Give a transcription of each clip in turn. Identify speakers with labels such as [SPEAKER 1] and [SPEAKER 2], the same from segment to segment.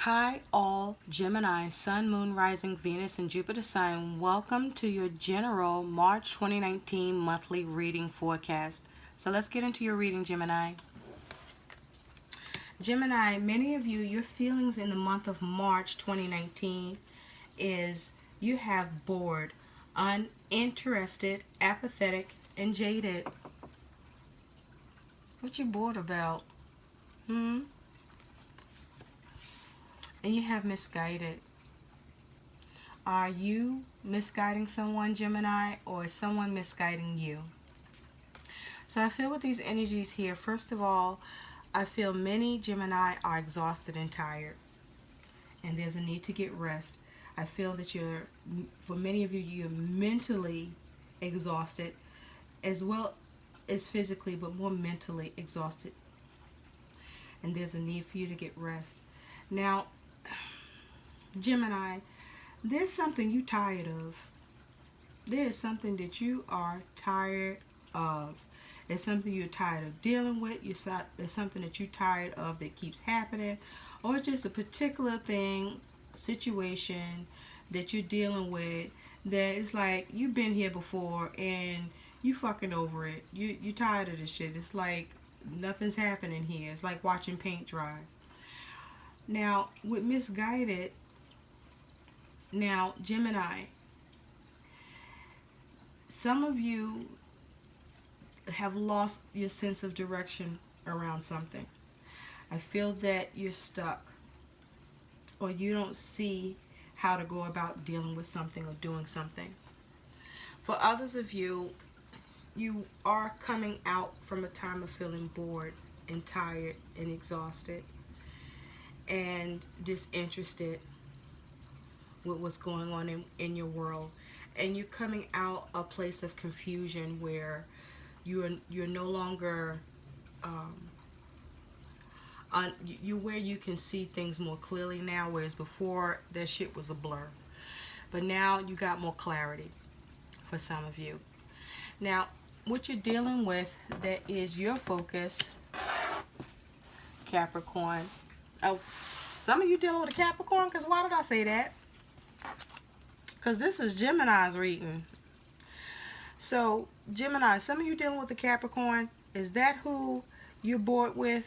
[SPEAKER 1] Hi, all Gemini, Sun, Moon, Rising, Venus, and Jupiter sign. Welcome to your general March 2019 monthly reading forecast. So let's get into your reading, Gemini. Gemini, many of you, your feelings in the month of March 2019 is you have bored, uninterested, apathetic, and jaded. What you bored about? Hmm? And you have misguided. Are you misguiding someone, Gemini, or is someone misguiding you? So I feel with these energies here, first of all, I feel many Gemini are exhausted and tired, and there's a need to get rest. I feel that for many of you, you're mentally exhausted as well as physically, but more mentally exhausted, and there's a need for you to get rest. Now, Gemini, there's something you tired of. There's something that you are tired of. It's something you're tired of dealing with. There's something that you're tired of that keeps happening, or just a particular thing, situation that you're dealing with that it's like you've been here before and you fucking over it. You tired of this shit. It's like nothing's happening here. It's like watching paint dry. Now with misguided, now Gemini, some of you have lost your sense of direction around something. I feel that you're stuck or you don't see how to go about dealing with something or doing something. For others of you, you are coming out from a time of feeling bored and tired and exhausted and disinterested with what's going on in your world. And you're coming out a place of confusion where you're no longer you where you can see things more clearly now, whereas before that shit was a blur. But now you got more clarity for some of you. Now, what you're dealing with that is your focus, Capricorn. Oh, some of you dealing with a Capricorn, because why did I say that? Because this is Gemini's reading. So, Gemini, some of you dealing with a Capricorn, is that who you're bored with?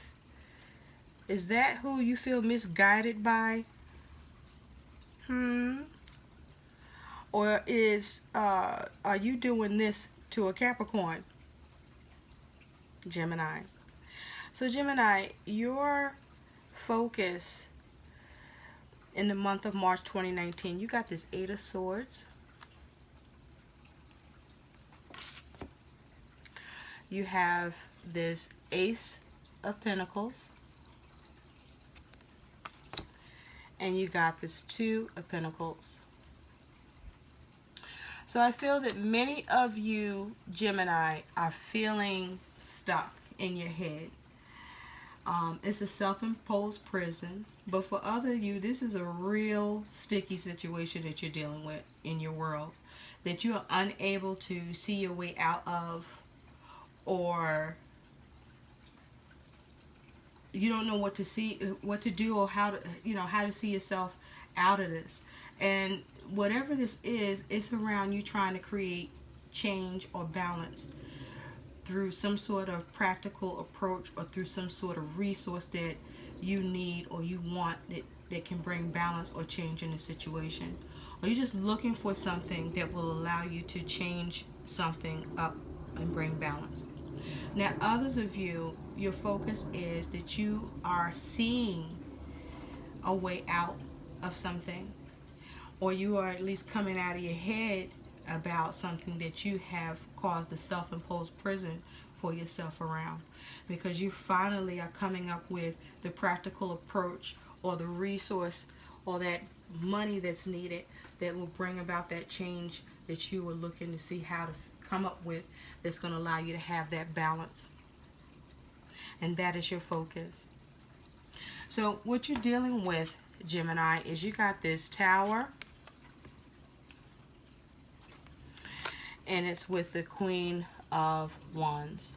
[SPEAKER 1] Is that who you feel misguided by? Or are you doing this to a Capricorn? Gemini. So Gemini, your focus in the month of March 2019, you got this Eight of Swords. You have this Ace of Pentacles. And you got this Two of Pentacles. So I feel that many of you, Gemini, are feeling stuck in your head. It's a self-imposed prison. But for other of you, this is a real sticky situation that you're dealing with in your world, that you are unable to see your way out of, or you don't know what to do, or how to see yourself out of this. And whatever this is, it's around you trying to create change or balance through some sort of practical approach, or through some sort of resource that you need or you want that can bring balance or change in the situation. Or you're just looking for something that will allow you to change something up and bring balance. Now, others of you, your focus is that you are seeing a way out of something, or you are at least coming out of your head about something that you have caused a self-imposed prison for yourself around, because you finally are coming up with the practical approach or the resource or that money that's needed that will bring about that change that you were looking to see how to come up with, that's going to allow you to have that balance. And that is your focus. So what you're dealing with, Gemini, is you got this Tower, and it's with the Queen of Wands.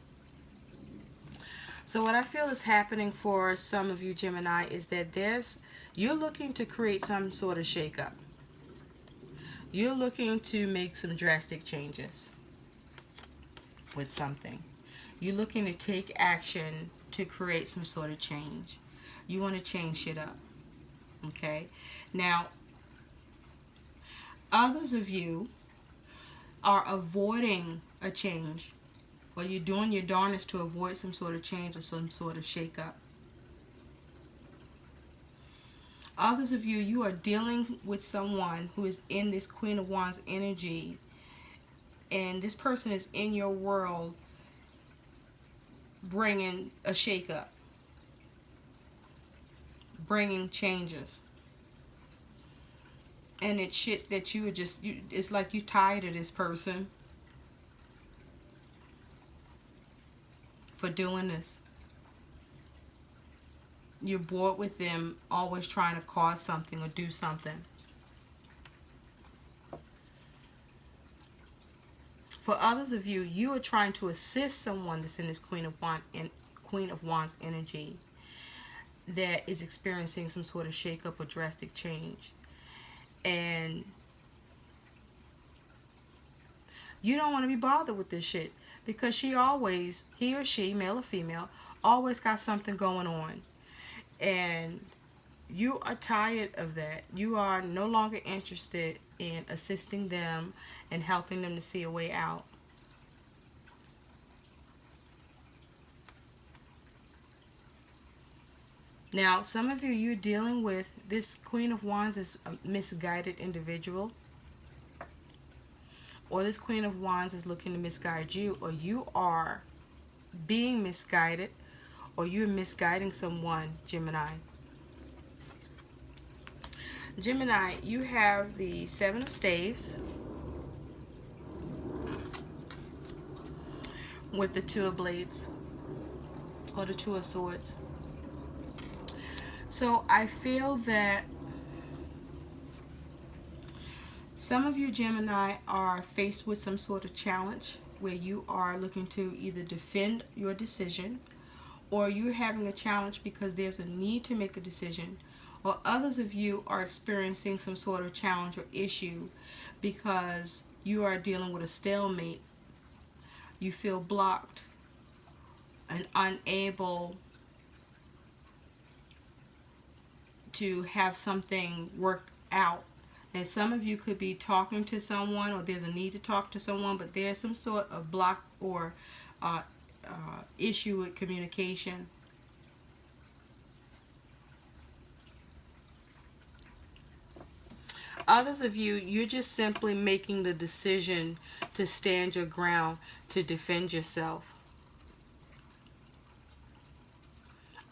[SPEAKER 1] So what I feel is happening for some of you Gemini is that you're looking to create some sort of shakeup. You're looking to make some drastic changes with something. You're looking to take action to create some sort of change. You want to change shit up. Okay? Now, others of you are avoiding a change, or you're doing your darnest to avoid some sort of change or some sort of shakeup. Others of you, you are dealing with someone who is in this Queen of Wands energy, and this person is in your world bringing a shakeup, bringing changes. And it's shit that you would just, it's like you tired of this person for doing this. You're bored with them always trying to cause something or do something. For others of you, you are trying to assist someone that's in this Queen of Wands energy that is experiencing some sort of shakeup or drastic change. And you don't want to be bothered with this shit because he or she, male or female, always got something going on. And you are tired of that. You are no longer interested in assisting them and helping them to see a way out. Now, some of you, you're dealing with this Queen of Wands is a misguided individual. Or this Queen of Wands is looking to misguide you. Or you are being misguided. Or you're misguiding someone, Gemini. Gemini, you have the Seven of Staves with the Two of Blades. Or the Two of Swords. So I feel that some of you Gemini are faced with some sort of challenge where you are looking to either defend your decision, or you're having a challenge because there's a need to make a decision, or others of you are experiencing some sort of challenge or issue because you are dealing with a stalemate. You feel blocked and unable to have something worked out. And some of you could be talking to someone, or there's a need to talk to someone, but there's some sort of block or issue with communication. Others of you, you're just simply making the decision to stand your ground, to defend yourself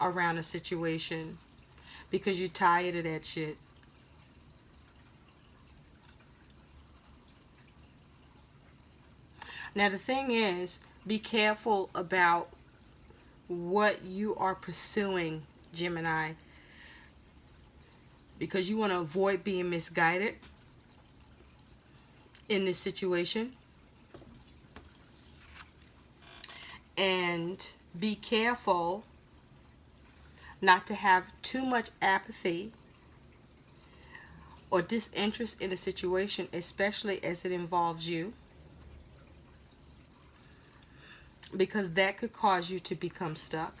[SPEAKER 1] around a situation because you're tired of that shit. Now the thing is, be careful about what you are pursuing, Gemini, because you want to avoid being misguided in this situation. And be careful not to have too much apathy or disinterest in a situation, especially as it involves you, because that could cause you to become stuck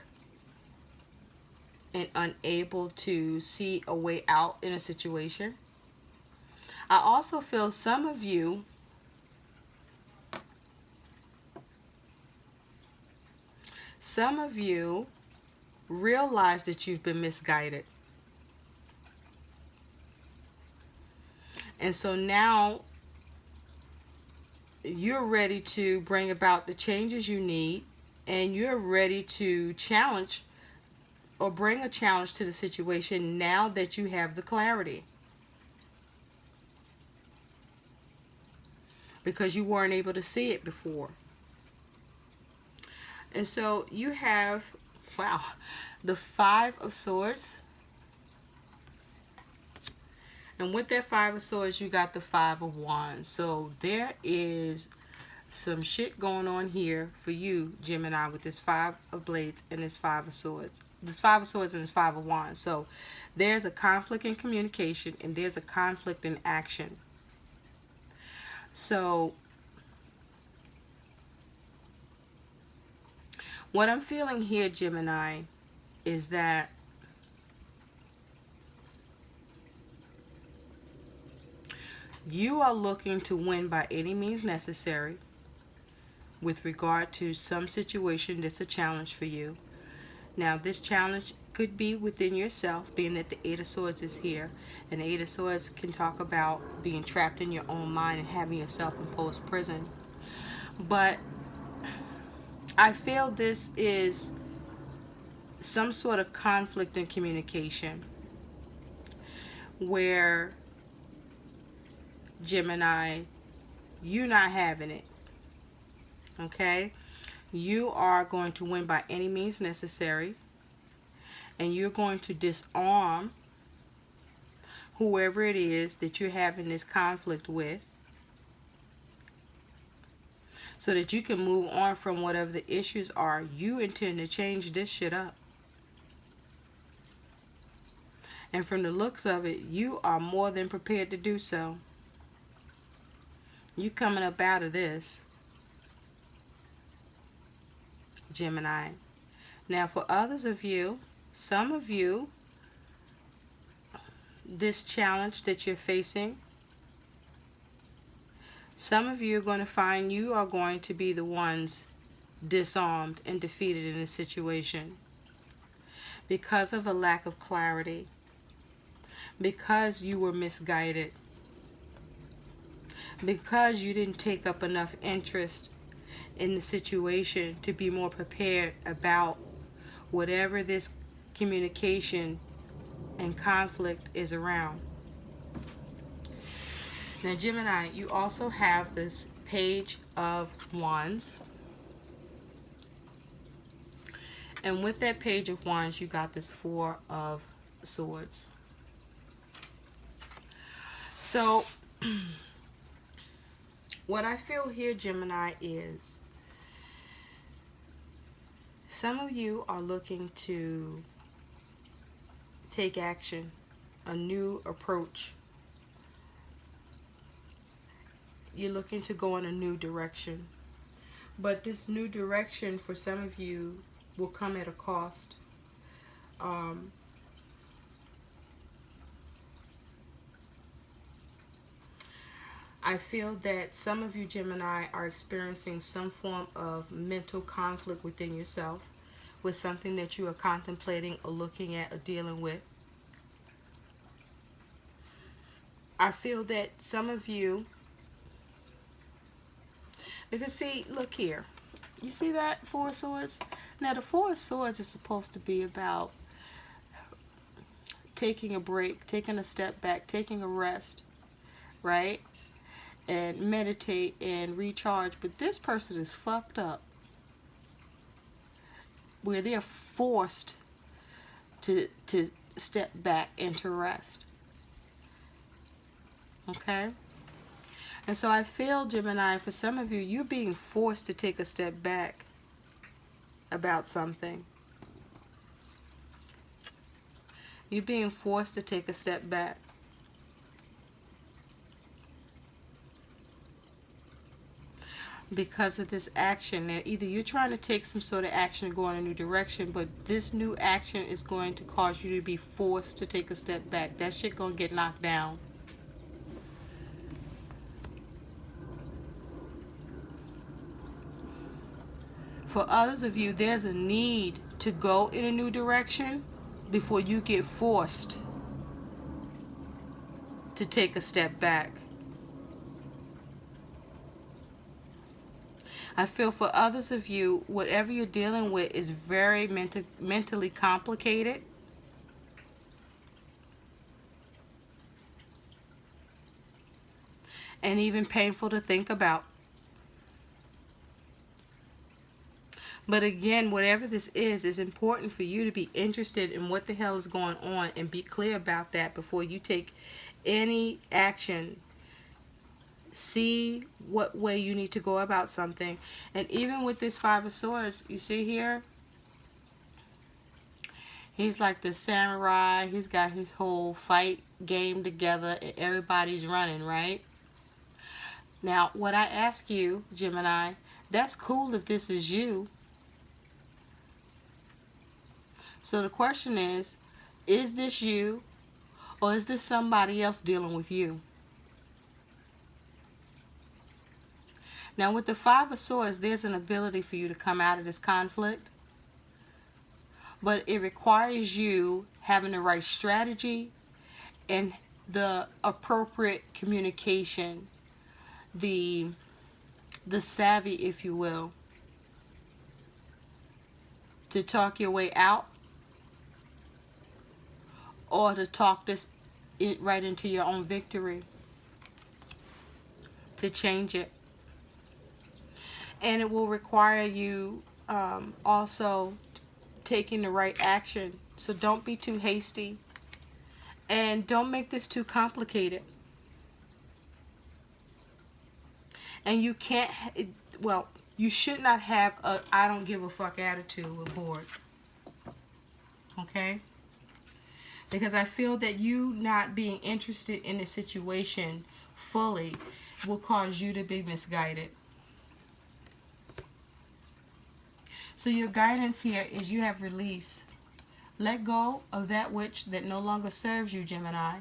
[SPEAKER 1] and unable to see a way out in a situation. I also feel some of you realize that you've been misguided. And so now you're ready to bring about the changes you need, and you're ready to challenge or bring a challenge to the situation now that you have the clarity. Because you weren't able to see it before. And so you have, wow, the Five of Swords. And with that Five of Swords, you got the Five of Wands. So there is some shit going on here for you, Gemini, with this Five of Blades and this Five of Swords. This Five of Swords and this Five of Wands. So there's a conflict in communication and there's a conflict in action. So what I'm feeling here, Gemini, is that you are looking to win by any means necessary with regard to some situation that's a challenge for you. Now, this challenge could be within yourself, being that the Eight of Swords is here. And the Eight of Swords can talk about being trapped in your own mind and having a self-imposed prison. But I feel this is some sort of conflict in communication where, Gemini, you're not having it. Okay? You are going to win by any means necessary. And you're going to disarm whoever it is that you're having this conflict with, so that you can move on from whatever the issues are. You intend to change this shit up. And from the looks of it, you are more than prepared to do so. You coming up out of this, Gemini. Now, for others of you, some of you, this challenge that you're facing, some of you are going to find you are going to be the ones disarmed and defeated in this situation because of a lack of clarity, because you were misguided, because you didn't take up enough interest in the situation to be more prepared about whatever this communication and conflict is around. Now, Gemini, you also have this Page of Wands. And with that Page of Wands, you got this Four of Swords. So, what I feel here, Gemini, is some of you are looking to take action, a new approach. You're looking to go in a new direction. But this new direction for some of you will come at a cost. I feel that some of you, Gemini, are experiencing some form of mental conflict within yourself with something that you are contemplating or looking at or dealing with. I feel that some of you, because see, look here. You see that Four of Swords? Now, the Four of Swords is supposed to be about taking a break, taking a step back, taking a rest, right? And meditate and recharge. But this person is fucked up, where they're forced to step back and to rest. Okay? And so I feel, Gemini, for some of you, you're being forced to take a step back about something. You're being forced to take a step back. Because of this action. Now, either you're trying to take some sort of action and go in a new direction, but this new action is going to cause you to be forced to take a step back. That shit gonna get knocked down. For others of you, there's a need to go in a new direction before you get forced to take a step back. I feel for others of you, whatever you're dealing with is very mentally complicated. And even painful to think about. But again, whatever this is important for you to be interested in what the hell is going on and be clear about that before you take any action See what way you need to go about something. And even with this Five of Swords, you see here, he's like the samurai. He's got his whole fight game together and everybody's running, right? Now, what I ask you, Gemini, that's cool if this is you. So the question is this you, or is this somebody else dealing with you? Now, with the Five of Swords, there's an ability for you to come out of this conflict, but it requires you having the right strategy and the appropriate communication, the savvy, if you will, to talk your way out, or to talk this right into your own victory, to change it. And it will require you also taking the right action. So don't be too hasty, and don't make this too complicated. And you can't, well, you should not have a I don't give a fuck attitude with board. Okay? Because I feel that you not being interested in the situation fully will cause you to be misguided. So your guidance here is you have release. Let go of that which that no longer serves you, Gemini.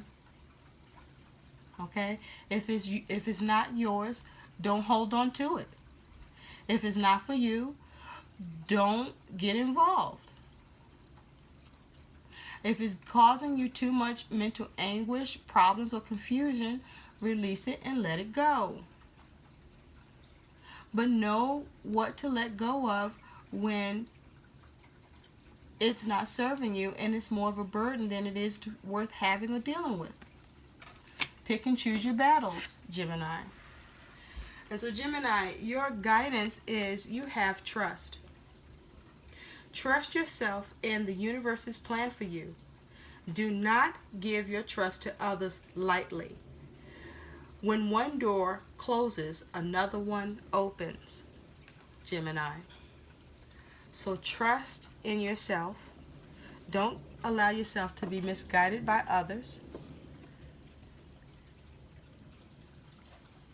[SPEAKER 1] Okay? If it's not yours, don't hold on to it. If it's not for you, don't get involved. If it's causing you too much mental anguish, problems, or confusion, release it and let it go. But know what to let go of when it's not serving you and it's more of a burden than it is worth having or dealing with. Pick and choose your battles, Gemini. And so, Gemini, your guidance is you have trust. Trust yourself and the universe's plan for you. Do not give your trust to others lightly. When one door closes, another one opens, Gemini. So trust in yourself. Don't allow yourself to be misguided by others.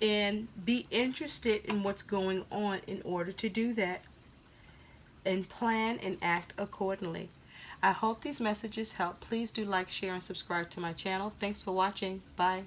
[SPEAKER 1] And be interested in what's going on in order to do that. And plan and act accordingly. I hope these messages help. Please do like, share, and subscribe to my channel. Thanks for watching. Bye.